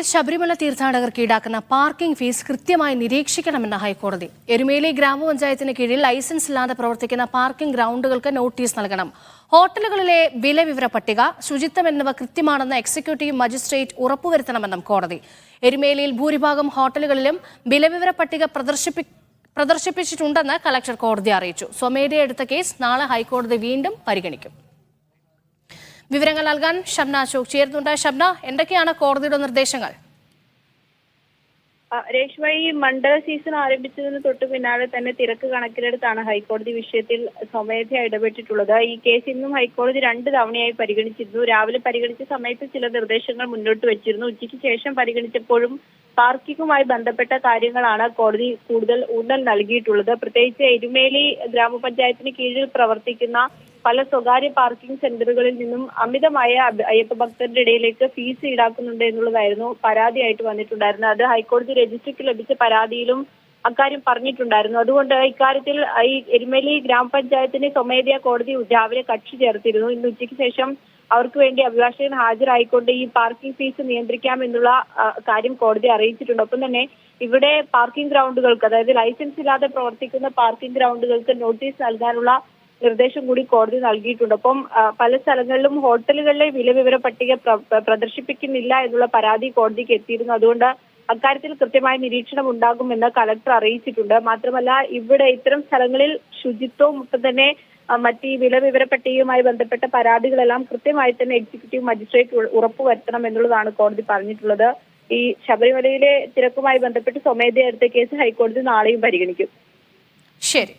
ശബരിമല തീർത്ഥാടകർക്ക് ഈടാക്കുന്ന parking fees കൃത്യമായി നിരീക്ഷിക്കണമെന്ന് ഹൈക്കോടതി. എരുമേലി ഗ്രാമപഞ്ചായത്തിന് കീഴിൽ ലൈസൻസ് ഇല്ലാതെ പ്രവർത്തിക്കുന്ന പാർക്കിംഗ് ഗ്രൗണ്ടുകൾക്ക് നോട്ടീസ് നൽകണം. ഹോട്ടലുകളിലെ വില വിവര പട്ടിക, ശുചിത്വം എന്നിവ കൃത്യമാണെന്ന് എക്സിക്യൂട്ടീവ് മജിസ്ട്രേറ്റ് ഉറപ്പുവരുത്തണമെന്നും കോടതി. എരുമേലിയിൽ ഭൂരിഭാഗം ഹോട്ടലുകളിലും വിലവിവര പട്ടിക പ്രദർശിപ്പിച്ചിട്ടുണ്ടെന്ന് കളക്ടർ കോടതിയെ അറിയിച്ചു. സ്വമേധയാ എടുത്ത കേസ് നാളെ ഹൈക്കോടതി വീണ്ടും പരിഗണിക്കും. വിവരങ്ങൾ നൽകാൻ ഷബ്ന അശോക് ചേരുന്നുണ്ട്. ഷബ്ന, എന്തൊക്കെയാണ് കോടതിയുടെ നിർദ്ദേശങ്ങൾ? രേഷ്മ, ഈ മണ്ഡല സീസൺ ആരംഭിച്ചതിന് തൊട്ട് പിന്നാലെ തന്നെ തിരക്ക് കണക്കിലെടുത്താണ് ഹൈക്കോടതി വിഷയത്തിൽ സ്വമേധയാ ഇടപെട്ടിട്ടുള്ളത്. ഈ കേസ് ഇന്നും ഹൈക്കോടതി 2 തവണയായി പരിഗണിച്ചിരുന്നു. രാവിലെ പരിഗണിച്ച സമയത്ത് ചില നിർദ്ദേശങ്ങൾ മുന്നോട്ട് വെച്ചിരുന്നു. ഉച്ചയ്ക്ക് ശേഷം പരിഗണിച്ചപ്പോഴും പാർക്കിങ്ങുമായി ബന്ധപ്പെട്ട കാര്യങ്ങളാണ് കോടതി കൂടുതൽ ഊന്നൽ നൽകിയിട്ടുള്ളത്. പ്രത്യേകിച്ച് എരുമേലി ഗ്രാമപഞ്ചായത്തിന് കീഴിൽ പ്രവർത്തിക്കുന്ന പല സ്വകാര്യ പാർക്കിംഗ് സെന്ററുകളിൽ നിന്നും അമിതമായ അയ്യപ്പ ഭക്തരുടെ ഇടയിലേക്ക് ഫീസ് ഈടാക്കുന്നുണ്ട് എന്നുള്ളതായിരുന്നു പരാതിയായിട്ട് വന്നിട്ടുണ്ടായിരുന്നത്. അത് ഹൈക്കോടതി രജിസ്ട്രിക്ക് ലഭിച്ച പരാതിയിലും അക്കാര്യം പറഞ്ഞിട്ടുണ്ടായിരുന്നു. അതുകൊണ്ട് ഇക്കാര്യത്തിൽ ഈ എരുമേലി ഗ്രാമപഞ്ചായത്തിന് സ്വമേധയാ കോടതി രാവിലെ കക്ഷി ചേർത്തിരുന്നു. ഇന്ന് ഉച്ചയ്ക്ക് ശേഷം അവർക്ക് വേണ്ടി അഭിഭാഷകൻ ഹാജരായിക്കൊണ്ട് ഈ പാർക്കിംഗ് ഫീസ് നിയന്ത്രിക്കാമെന്നുള്ള കാര്യം കോടതി അറിയിച്ചിട്ടുണ്ട്. ഒപ്പം തന്നെ ഇവിടെ പാർക്കിംഗ് ഗ്രൗണ്ടുകൾക്ക്, അതായത് ലൈസൻസ് ഇല്ലാതെ പ്രവർത്തിക്കുന്ന പാർക്കിംഗ് ഗ്രൗണ്ടുകൾക്ക് നോട്ടീസ് നൽകാനുള്ള നിർദ്ദേശം കൂടി കോടതി നൽകിയിട്ടുണ്ട്. ഒപ്പം പല സ്ഥലങ്ങളിലും ഹോട്ടലുകളിലെ വില വിവര പട്ടിക പ്രദർശിപ്പിക്കുന്നില്ല എന്നുള്ള പരാതി കോടതിക്ക് എത്തിയിരുന്നു. അതുകൊണ്ട് അക്കാര്യത്തിൽ കൃത്യമായ നിരീക്ഷണം ഉണ്ടാകുമെന്ന് കളക്ടർ അറിയിച്ചിട്ടുണ്ട്. മാത്രമല്ല, ഇവിടെ ഇത്തരം സ്ഥലങ്ങളിൽ ശുചിത്വവും ഒപ്പം തന്നെ മറ്റ് വില വിവര പട്ടികയുമായി ബന്ധപ്പെട്ട പരാതികളെല്ലാം കൃത്യമായി തന്നെ എക്സിക്യൂട്ടീവ് മജിസ്ട്രേറ്റ് ഉറപ്പുവരുത്തണം എന്നുള്ളതാണ് കോടതി പറഞ്ഞിട്ടുള്ളത്. ഈ ശബരിമലയിലെ തിരക്കുമായി ബന്ധപ്പെട്ട് സ്വമേധയാ എടുത്ത കേസ് ഹൈക്കോടതി നാളെയും പരിഗണിക്കും. ശരി.